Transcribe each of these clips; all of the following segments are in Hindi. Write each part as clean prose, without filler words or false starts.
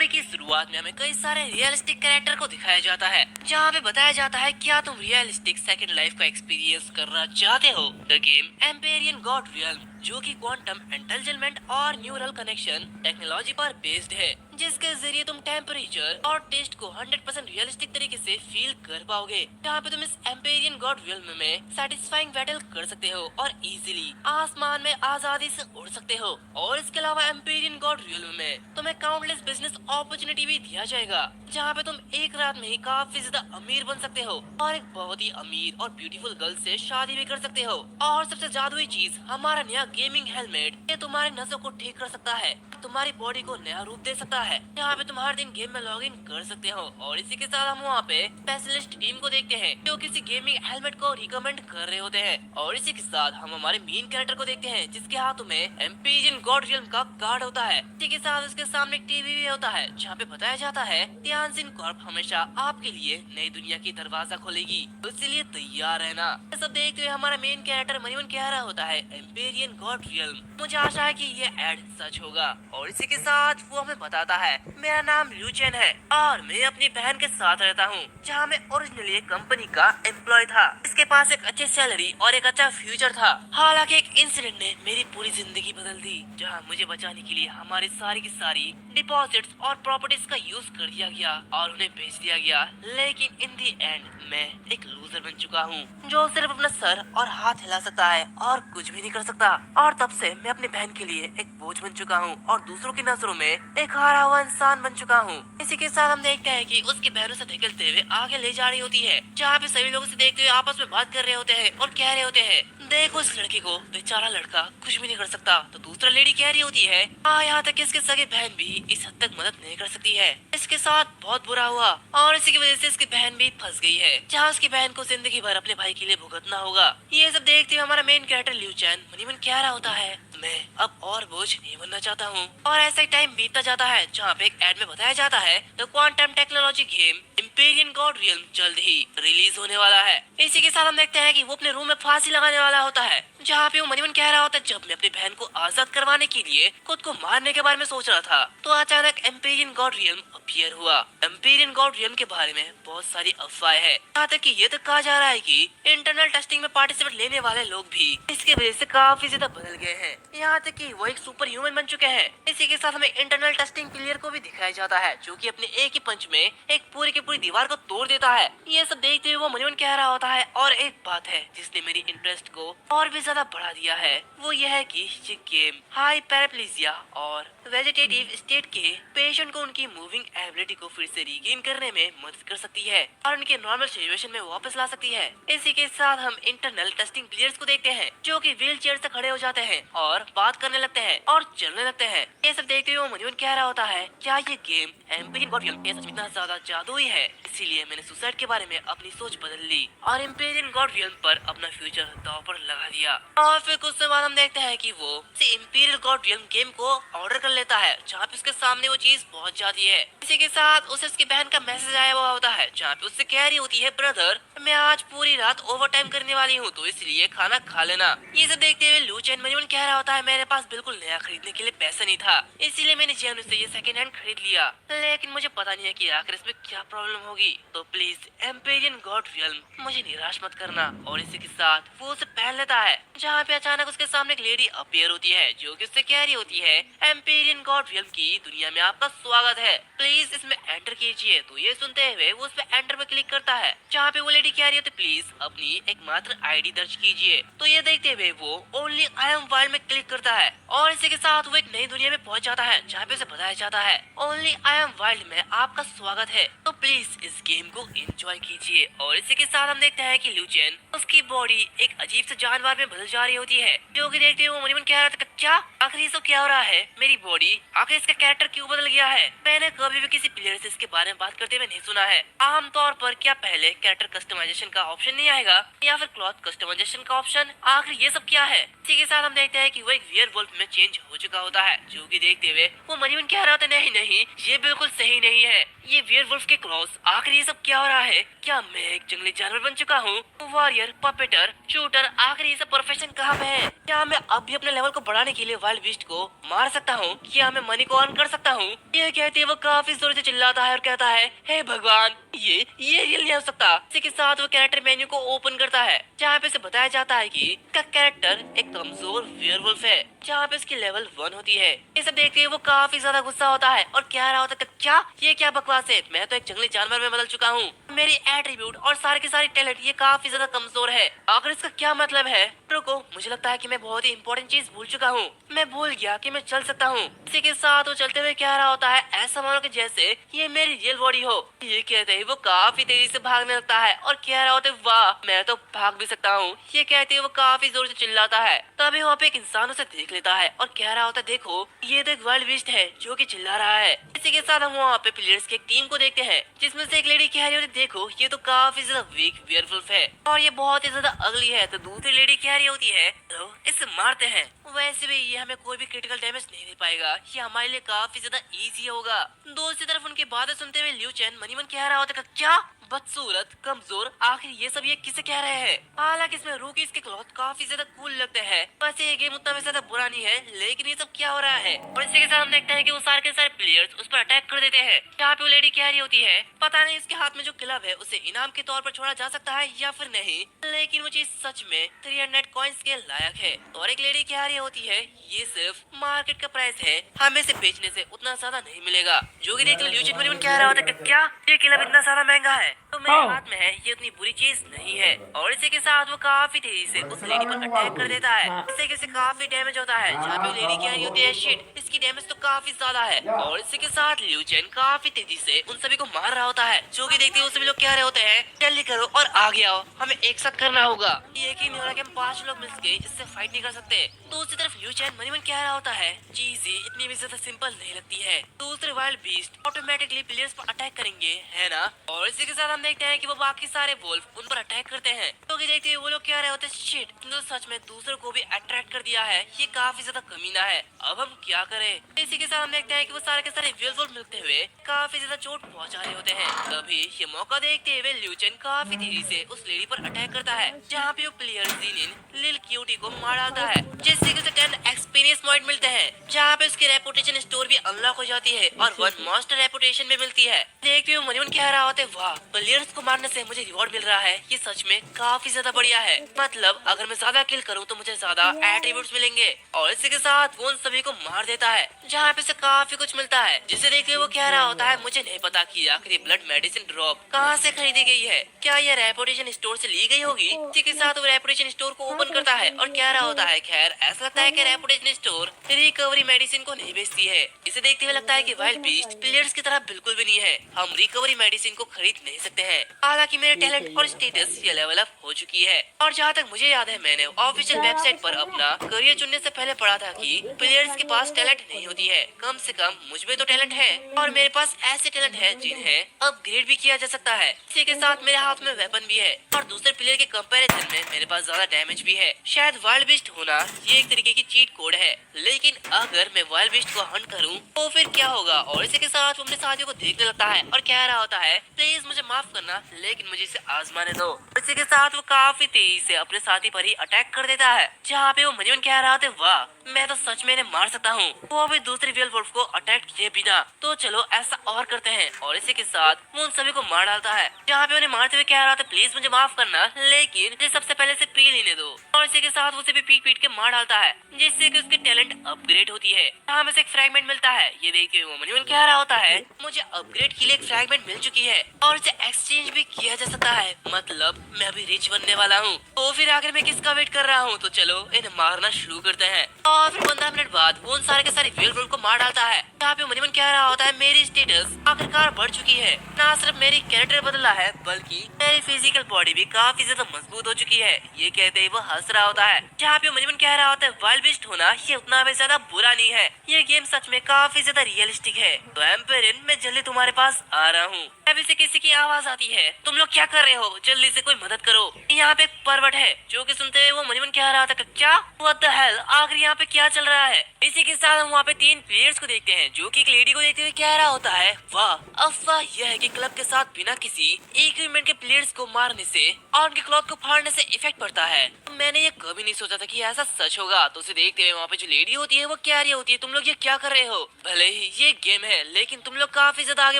स्टोरी की शुरुआत में हमें कई सारे रियलिस्टिक कैरेक्टर को दिखाया जाता है, जहाँ पे बताया जाता है क्या तुम रियलिस्टिक सेकंड लाइफ का एक्सपीरियंस करना चाहते हो। The game Amperian God real, जो कि क्वांटम एंटरटेनमेंट और न्यूरल कनेक्शन टेक्नोलॉजी पर बेस्ड है, जिसके जरिए तुम टेम्परेचर और टेस्ट को 100% रियलिस्टिक तरीके से फील कर पाओगे। यहाँ पे तुम इस एम्पेरियन गॉड रियल में सेटिस्फाइंग बैटल कर सकते हो और इजीली आसमान में आजादी से उड़ सकते हो। और इसके अलावा एम्पेरियन गॉड रियल में तुम्हें काउंटलेस बिजनेस अपॉर्चुनिटी भी दिया जाएगा, जहाँ पे तुम एक रात में ही काफी ज्यादा अमीर बन सकते हो और एक बहुत ही अमीर और ब्यूटीफुल गर्ल से शादी भी कर सकते हो। और सबसे जादुई चीज, हमारा नया गेमिंग हेलमेट, ये तुम्हारी नसों को ठीक कर सकता है, तुम्हारी बॉडी को नया रूप दे सकता है। यहाँ पे तुम हर दिन गेम में लॉग इन कर सकते हो। और इसी के साथ हम वहाँ पे स्पेशलिस्ट टीम को देखते हैं जो किसी गेमिंग हेलमेट को रिकमेंड कर रहे होते हैं। और इसी के साथ हम हमारे मेन कैरेक्टर को देखते हैं जिसके हाथों में एम्पेरियन गॉड रियल्म का कार्ड होता है। इसी के साथ उसके सामने एक टीवी भी होता है जहाँ पे बताया जाता है टियानजिन कॉर्प हमेशा आपके लिए नई दुनिया की दरवाजा खोलेगी, तो इसलिए तैयार रहना। ये सब देखते हुए हमारा मेन कैरेक्टर मनीमन कह रहा होता है एम्पेरियन गॉड रियल्म। मुझे आशा है कि ये एड सच होगा। और इसी के साथ वो हमें बताता है मेरा नाम ल्यूचेन है और मैं अपनी बहन के साथ रहता हूँ, जहाँ मैं ओरिजिनली एक कंपनी का एम्प्लॉय था। इसके पास एक अच्छी सैलरी और एक अच्छा फ्यूचर था। हालांकि एक इंसिडेंट ने मेरी पूरी जिंदगी बदल दी, जहाँ मुझे बचाने के लिए हमारी सारी की सारी डिपॉजिट्स और प्रॉपर्टीज का यूज कर दिया गया और उन्हें बेच दिया गया। लेकिन इन दी एंड मैं एक लूजर बन चुका हूँ जो सिर्फ अपना सर और हाथ हिला सकता है और कुछ भी नहीं कर सकता। और तब से मैं अपनी बहन के लिए एक बोझ बन चुका हूँ और दूसरों की नजरों में एक हारा हुआ इंसान बन चुका हूँ। इसी के साथ हम देखते हैं कि उसकी बहनों से धकेलते हुए आगे ले जा रही होती है, जहाँ पे सभी लोगों से देखते हुए आपस में बात कर रहे होते हैं और कह रहे होते हैं देखो इस लड़की को, बेचारा लड़का कुछ भी नहीं कर सकता। तो दूसरा लेडी कह रही होती है हाँ, यहाँ तक कि इसके सगे बहन भी इस हद तक मदद नहीं कर सकती है। इसके साथ बहुत बुरा हुआ और इसी की वजह से इसकी बहन भी फंस गई है, जहाँ उसकी बहन को जिंदगी भर अपने भाई के लिए भुगतना होगा। ये सब देखते हुए हमारा मेन कैरेक्टर ल्यूचैन मनीमन कह रहा होता है मैं अब और बोझ नहीं बनना चाहता हूँ। और ऐसा ही टाइम बीतता जाता है, जहाँ पे एक एड में बताया जाता है the quantum technology game Amperian God realm जल्द ही रिलीज होने वाला है। इसी के साथ हम देखते हैं कि वो अपने रूम में फांसी लगाने वाला होता है, जहाँ पे वो मनीमन कह रहा होता है जब मैं अपनी बहन को आजाद करवाने के लिए खुद को मारने के बारे में सोच रहा था, तो अचानक एम्पेरियन गॉड रियल्म अपीयर हुआ। एम्पेरियन गॉड रियल्म के बारे में बहुत सारी अफवाहें हैं, यहाँ तक कि ये तक कहा जा रहा है कि इंटरनल टेस्टिंग में पार्टिसिपेट लेने वाले लोग भी इसके वजह से काफी ज्यादा बदल गए हैं, यहाँ तक कि वो एक सुपर ह्यूमन बन चुके हैं। इसी के साथ हमें इंटरनल टेस्टिंग प्लेयर को भी दिखाया जाता है जो कि अपने एक ही पंच में एक पूरी की पूरी दीवार को तोड़ देता है। ये सब देखते हुए वो मनीमन कह रहा होता है और एक बात है जिसने मेरी इंटरेस्ट को और भी ज्यादा बढ़ा दिया है, वो यह है कि ये गेम हाई पैराप्लीजिया और वेजिटेटिव स्टेट के पेशेंट को उनकी मूविंग एबिलिटी को फिर से रीगेन करने में मदद कर सकती है और उनके नॉर्मल सिचुएशन में वापस ला सकती है। इसी के साथ हम इंटरनल टेस्टिंग प्लेयर्स को देखते हैं जो कि व्हील चेयर से खड़े हो जाते हैं और बात करने लगते हैं और चलने लगते हैं। ये सब देखते हुए मनीमन कह रहा होता है क्या ये गेम एम्पेरियन गॉड रियल्म सच में इतना ज्यादा जादुई है, इसीलिए मैंने सुसाइड के बारे में अपनी सोच बदल ली और एम्पेरियन गॉड रियल्म पर अपना फ्यूचर दांव पर लगा दिया। और फिर कुछ समय बाद हम देखते हैं कि वो इम्पीरियल गॉड रियल्म गेम को ऑर्डर कर लेता है, जहाँ पे उसके सामने वो चीज पहुंच जाती है। इसी के साथ उसे उसकी बहन का मैसेज आया हुआ होता है, जहाँ पे उससे कह रही होती है ब्रदर मैं आज पूरी रात ओवर टाइम करने वाली हूँ, तो इसलिए खाना खा लेना। ये सब देखते हुए ल्यूचेन मनीमन कह रहा होता है मेरे पास बिल्कुल नया खरीदने के लिए पैसा नहीं था, इसीलिए मैंने जेन से ये सेकंड हैंड खरीद लिया, लेकिन मुझे पता नहीं है कि आखिर इसमें क्या प्रॉब्लम होगी, तो प्लीज एम्पेरियन गॉड रियल्म मुझे निराश मत करना। और इसी के साथ वो उसे पहन लेता है, जहाँ पे अचानक उसके सामने एक लेडी अपीयर होती है जो कि उससे कह रही होती है एम्पेरियन गॉड रियल्म की दुनिया में आपका स्वागत है, प्लीज इसमें एंटर कीजिए। तो ये सुनते हुए वो उस पे एंटर पे क्लिक करता है, जहाँ पे वो लेडी कह रही होती प्लीज अपनी एकमात्र आईडी दर्ज कीजिए। तो ये देखते हुए वो ओनली आई एम वाइल्ड में क्लिक करता है और इसी के साथ वो एक नई दुनिया में पहुंच जाता है, जहाँ पे उसे बताया जाता है ओनली आई एम वाइल्ड में आपका स्वागत है, तो प्लीज इस गेम को एंजॉय कीजिए। और इसी के साथ हम देखते हैं कि ल्यूचेन उसकी बॉडी एक अजीब से जानवर में बदल जा रही होती है, जो कि देखते हुए वो मनीमन कह रहा था क्या आखिर ये सब क्या हो रहा है, मेरी बॉडी आखिर इसका कैरेक्टर क्यों बदल गया है। मैंने कभी भी किसी प्लेयर से इसके बारे में बात करते हुए नहीं सुना है। आमतौर पर क्या पहले कैरेक्टर कस्टमाइजेशन का ऑप्शन नहीं आएगा या फिर क्लॉथ कस्टमाइजेशन का ऑप्शन, आखिर ये सब क्या है। इसी के साथ हम देखते हैं कि वो एक वेयरवुल्फ में चेंज हो चुका होता है, जो कि देखते हुए वो मनीमन कह रहा होता नहीं नहीं ये बिल्कुल सही नहीं है, ये वेयरवुल्फ के क्रॉस आखिर ये सब क्या हो रहा है, क्या मैं एक जंगली जानवर बन चुका हूँ, वॉरियर पपेटर शूटर, आखिर ये सब प्रोफेशन कहाँ पे है। क्या मैं अब भी अपने लेवल को बढ़ाने के लिए वाइल्ड बीस्ट को मार सकता हूँ, क्या मैं मनी को अर्न कर सकता हूँ। ये कहते वो काफी जोर से चिल्लाता है और कहता है, हे भगवान, ये रियल नहीं हो सकता। इसी के साथ वो कैरेक्टर मेन्यू को ओपन करता है, जहाँ पे उसे बताया जाता है कि इसका कैरेक्टर एक कमजोर वेयरवुल्फ है, जहाँ पे उसकी लेवल 1 होती है। ये सब देख के वो काफी ज्यादा गुस्सा होता है और कह रहा होता है, क्या ये क्या बकवास है, मैं तो एक जंगली जानवर में बदल चुका हूँ। मेरी एट्रीब्यूट और सारे के सारे टैलेंट ये काफी ज्यादा कमजोर है। आखिर इसका क्या मतलब है? रुको, मुझे लगता है कि मैं बहुत ही इंपॉर्टेंट चीज भूल चुका हूँ। मैं भूल गया कि मैं चल सकता हूँ। इसी के साथ वो चलते हुए कह रहा होता है, ऐसा मानो कि जैसे ये मेरी रियल बॉडी हो। ये कहते ही वो काफी तेजी से भागने लगता है और कह रहा होता है, वाह, मैं तो भाग भी सकता हूँ। ये कहते ही वो काफी जोर से चिल्लाता है। तभी वहाँ पे एक इंसान उसे देख लेता है और कह रहा होता है, देखो, ये तो एक वाइल्ड बीस्ट है जो कि चिल्ला रहा है। इसी के साथ हम वहाँ पे प्लेयर्स की एक टीम को देखते हैं, जिसमें से एक लेडी कह रही होती है, देखो, ये तो काफी ज्यादा वीक वेयरवुल्फ है और ये बहुत ही ज्यादा अगली है। तो दूसरी लेडी कह रही होती है, तो इसे मारते हैं। वैसे भी ये हमें कोई भी क्रिटिकल डैमेज नहीं दे पाएगा, ये हमारे लिए काफी ज्यादा इजी होगा। दूसरी तरफ उनकी बातें सुनते हुए लिू चेन मनी मन कह रहा होता है, क्या बदसूरत, कमजोर, आखिर ये सब ये किसे कह रहे हैं? हालांकि इसमें रूकीज के क्लॉथ काफी ज्यादा कूल लगते हैं। वैसे ये गेम उतना भी ज्यादा बुरा नहीं है, लेकिन ये सब क्या हो रहा है? और इसी के साथ हम देखते हैं कि वो सारे के सारे प्लेयर्स उस पर अटैक कर देते हैं। जहाँ पे वो लेडी कह रही होती है, पता नहीं इसके हाथ में जो क्लब है उसे इनाम के तौर पर छोड़ा जा सकता है या फिर नहीं, लेकिन वो चीज सच में 300 कॉइन्स के लायक है। और एक लेडी कह रही होती है, ये सिर्फ मार्केट का प्राइस है, हमें इसे बेचने से उतना ज्यादा नहीं मिलेगा। जो कि देख लो, ल्यूचिन मनी कह रहा होता है, क्या ये क्लब इतना ज्यादा महंगा है? तो मेरे हाथ में है, ये उतनी बुरी चीज नहीं है। और इसी के साथ वो काफी तेजी से उस लेडी पर अटैक कर देता है, जिससे कि उसे काफी डैमेज होता है। जहाँ पे लेडी कह रही होती है, शिट, इसकी डैमेज तो काफी ज्यादा है। और इसी के साथ लिू चेन काफी तेजी से उन सभी को मार रहा होता है, जो कि देखते हुए सभी लोग कह रहे होते हैं, जल्दी करो और आगे आओ, हमें एक साथ करना होगा। यकीन नहीं हो रहा कि हम 5 लोग मिलकर इससे फाइट नहीं कर सकते। दूसरी तरफ लिू चेन मनी मन कह रहा होता है, चीजें इतनी भी ज्यादा सिंपल नहीं लगती है। दूसरे वाइल्ड बीस्ट ऑटोमेटिकली प्लेयर्स पर अटैक करेंगे, है ना? और इसी के साथ हम देखते हैं कि वो बाकी सारे वुल्फ उन पर अटैक करते हैं, तो देखते हुए वो लोग कह रहे होते हैं, शिट, तो सच में दूसरों को भी अट्रैक्ट कर दिया है, ये काफी ज्यादा कमीना है, अब हम क्या करें? इसी के साथ हम देखते हैं कि वो सारे के सारे वुल्फ मिलते हुए काफी ज्यादा चोट पहुंचा रहे होते हैं। तभी ये मौका देखते हुए लिू चेन काफी तेजी से उस लेडी पर अटैक करता है, जहाँ पे वो प्लेयर जीनिन लिल क्यूटी को मार डालता है, जिससे कि उसे 10 एक्सपीरियंस पॉइंट मिलते हैं, जहाँ पे उसकी रेपुटेशन स्टोर भी अनलॉक हो जाती है और 1 मास्टर रेपुटेशन भी मिलती है। देखते हुए मनी मन कह रहा होता है, वाह, प्लेयर्स को मारने से मुझे रिवॉर्ड मिल रहा है, ये सच में काफी ज्यादा बढ़िया है। मतलब अगर मैं ज्यादा किल करूँ तो मुझे ज्यादा एट्रीब्यूट्स मिलेंगे। और इसी के साथ वो उन सभी को मार देता है, जहाँ पे उसे काफी कुछ मिलता है, जिसे देखते हुए वो कह रहा होता है, मुझे नहीं पता कि आखिर ये ब्लड मेडिसिन ड्रॉप कहाँ से खरीदी गई है, क्या ये रेपुटेशन स्टोर से ली गई होगी? इसी के साथ वो रेपुटेशन स्टोर को ओपन करता है और कह रहा होता है, खैर ऐसा लगता है कि रेपुटेशन स्टोर रिकवरी मेडिसिन को नहीं बेचती है। इसे देखते हुए लगता है कि वाइल्ड बीस्ट प्लेयर्स की तरह बिल्कुल भी नहीं है, हम रिकवरी मेडिसिन को खरीद नहीं सकते हैं। हालांकि मेरे टैलेंट और स्टेटस ये लेवल अप हो चुकी है। और जहाँ तक मुझे याद है, मैंने ऑफिशियल वेबसाइट पर अपना करियर चुनने से पहले पढ़ा था कि प्लेयर्स के पास टैलेंट नहीं होती है, कम से कम मुझ में तो टैलेंट है और मेरे पास ऐसे टैलेंट है जिन्हें अपग्रेड भी किया जा सकता है। इसी के साथ मेरे हाथ में वेपन भी है और दूसरे प्लेयर के कंपैरिजन में मेरे पास ज्यादा डैमेज भी है। शायद वाइल्ड बीस्ट होना ये एक तरीके की चीट कोड है, लेकिन अगर मैं वाइल्ड बीस्ट को हंट करूं तो फिर क्या होगा? और इसी के साथ वो अपने साथियों को देखने लगता है और कह रहा होता है, प्लीज मुझे माफ करना, लेकिन मुझे इसे आजमाने दो। इसी के साथ वो काफी तेजी से अपने साथी पर ही अटैक कर देता है, जहाँ पे वो मनी कह रहा था, वाह, मैं तो सच में इन्हें मार सकता हूँ, वो भी दूसरी वेयरवुल्फ को अटैक किए बिना। तो चलो ऐसा और करते हैं। और इसी के साथ वो उन सभी को मार डालता है, जहाँ पे उन्हें मारते हुए कह रहा था, प्लीज मुझे माफ करना, लेकिन मुझे सबसे पहले से पी लेने दो। और इसी के साथ उसे भी पीट पीट के मार डालता है, जिससे कि उसकी टैलेंट अपग्रेड होती है। हमें से एक फ्रैगमेंट मिलता है, ये देखिए वो मनी कह रहा होता है, मुझे अपग्रेड के लिए एक फ्रैगमेंट मिल चुकी है और इसे एक्सचेंज भी किया जा सकता है, मतलब मैं अभी रिच बनने वाला हूँ। तो फिर आखिर मैं किसका वेट कर रहा हूँ? तो चलो इन्हें मारना शुरू करते हैं। और फिर 15 मिनट बाद वो उन सारे के सारे वेयरवुल्फ को मार डालता है, जहाँ पे मनी कह रहा होता है, मेरी स्टेटस आखिरकार बढ़ चुकी है, ना सिर्फ मेरी कैरेक्टर बदला है बल्कि मेरी फिजिकल बॉडी भी काफी ज्यादा मजबूत हो चुकी है। ये कहते ही वो हंस रहा होता है, जहाँ पे मनी कह रहा होता है, वाइल्ड बीस्ट होना ये उतना भी ज्यादा बुरा नहीं है, ये गेम सच में काफी ज्यादा रियलिस्टिक है। तो एम्पेरियन, मैं जल्दी तुम्हारे पास आ रहा हूँ। अभी से किसी की आवाज आती है, तुम लोग क्या कर रहे हो? जल्दी से कोई मदद करो। यहाँ पे एक पर्वत है, जो कि सुनते हुए वो मनी कह रहा था, क्या व्हाट द हेल, आखिर यहाँ पे क्या चल रहा है? इसी के साथ हम वहाँ पे 3 प्लेयर्स को देखते हैं, जो कि एक लेडी को देखते हुए कह रहा होता है, वाह, अफवाह यह है कि क्लब के साथ बिना किसी इक्विपमेंट के प्लेयर्स को मारने से और उनके क्लॉथ को फाड़ने से इफेक्ट पड़ता है। मैंने ये कभी नहीं सोचा था कि ऐसा सच होगा। तो उसे देखते हुए वहाँ पे जो लेडी होती है वो कह रही होती है, तुम लोग ये क्या कर रहे हो? भले ही ये गेम है लेकिन तुम लोग काफी ज्यादा आगे